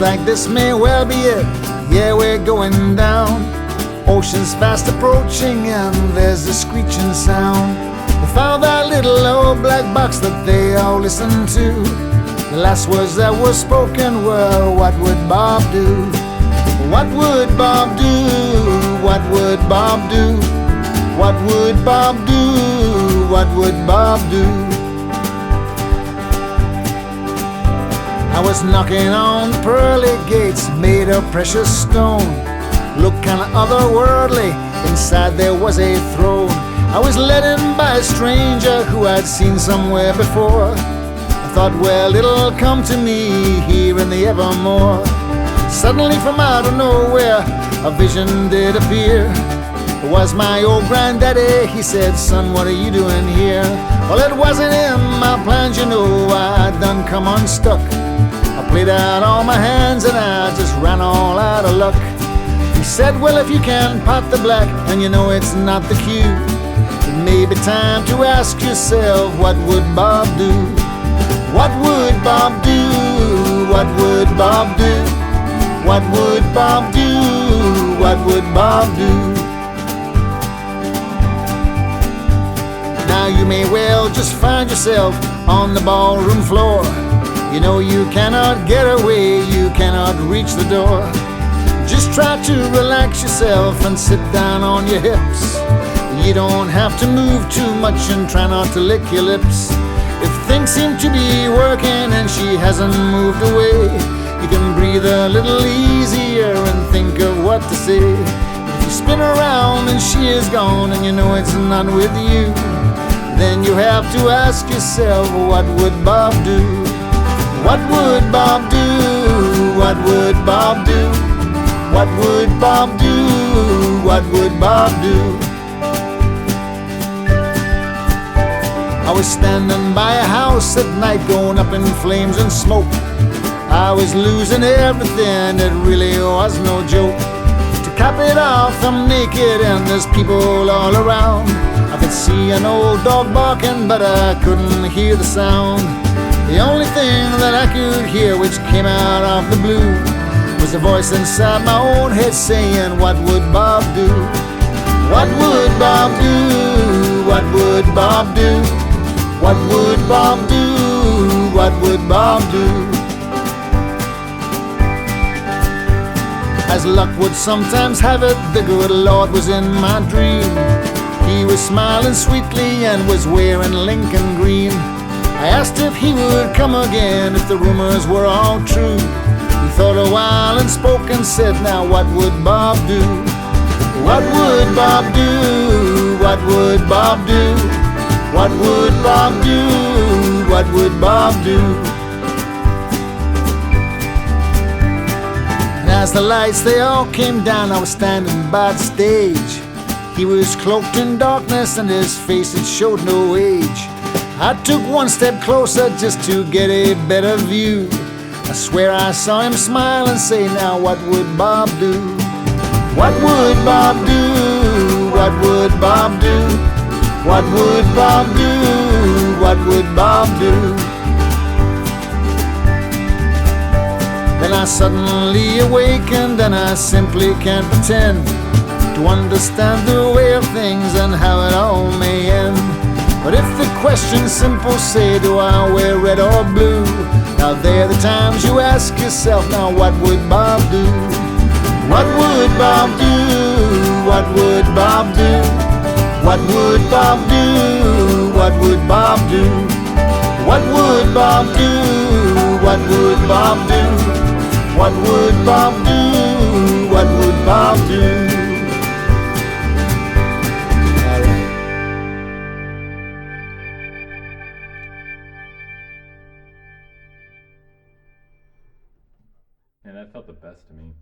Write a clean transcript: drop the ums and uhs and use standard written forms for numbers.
like this may well be it. Yeah, we're going down. Ocean's fast approaching and there's a screeching sound. They found that little old black box that they all listened to. The last words that were spoken were, what would Bob do? What would Bob do? What would Bob do? What would Bob do? What would Bob do? I was knocking on the pearly gates made of precious stone. Looked kinda otherworldly, inside there was a throne. I was led in by a stranger who I'd seen somewhere before. I thought, well, it'll come to me here in the evermore. Suddenly from out of nowhere, a vision did appear. It was my old granddaddy. He said, son, what are you doing here? Well, it wasn't in my plans, you know, I done come unstuck. I played out all my hands and I just ran all out of luck. He said, well, if you can pot the black and you know it's not the cue, it may be time to ask yourself, what would Bob do? What would Bob do? What would Bob do? What would Bob do? What would Bob do? Now you may well just find yourself on the ballroom floor. You know you cannot get away, you cannot reach the door. Just try to relax yourself and sit down on your hips. You don't have to move too much and try not to lick your lips. If things seem to be working and she hasn't moved away, you can breathe a little easier and think of what to say. If you spin around and she is gone and you know it's not with you, then you have to ask yourself, what would Bob do? What would Bob do? What would Bob do? What would Bob do? What would Bob do? I was standing by a house at night going up in flames and smoke. I was losing everything, it really was no joke. To cap it off, I'm naked and there's people all around. I could see an old dog barking, but I couldn't hear the sound. The only thing that I could hear, which came out of the blue, was a voice inside my own head saying, what would Bob do? What would Bob do? What would Bob do? What would Bob do? What would Bob do? As luck would sometimes have it, the good Lord was in my dream. He was smiling sweetly and was wearing Lincoln green. I asked if he would come again if the rumors were all true. He thought a while and spoke and said, now what would Bob do? What would Bob do? What would Bob do? What would Bob do? What would Bob do? And as the lights they all came down, I was standing by the stage. He was cloaked in darkness and his face it showed no age. I took one step closer just to get a better view. I swear I saw him smile and say, now what would Bob do? What would Bob do? What would Bob do? What would Bob do? What would Bob do? Then I suddenly awakened and I simply can't pretend to understand the way of things and how it all may end. But if the question's simple, say, do I wear red or blue? Now they're the times you ask yourself, now what would Bob do? What would Bob do? What would Bob do? What would Bob do? What would Bob do? What would Bob do? What would Bob do? What would Bob do? What would Bob do? And that felt the best to me.